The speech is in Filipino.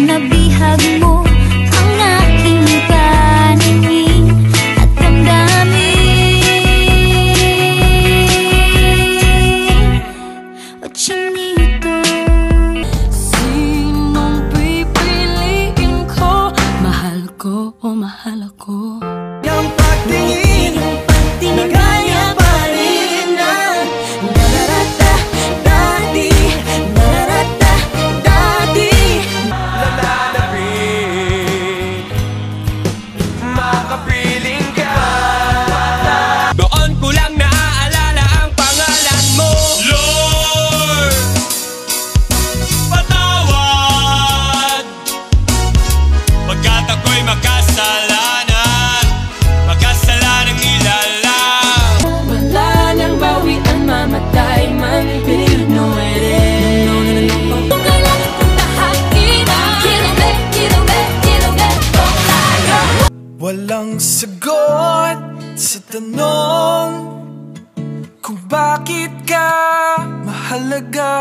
nabihag mo ang aking paningin at damdamin. O chinito, sinong pipiliin ko? Mahal ko o mahal ako? Yung pagtingin na kaya pa rin na nararata-dati, nararata-dati. Nananapin, makapiling ka. Doon ko lang naaalala ang pangalan mo, Lord. Patawad pagkat ako'y makasalanan, makasalanang ilalang. Wala nang bawian, mamatay man, pero no eres. kung kailangan kong tahakin, kilobe kung tayo. Walang sagot sa tanong kung bakit ka mahalaga.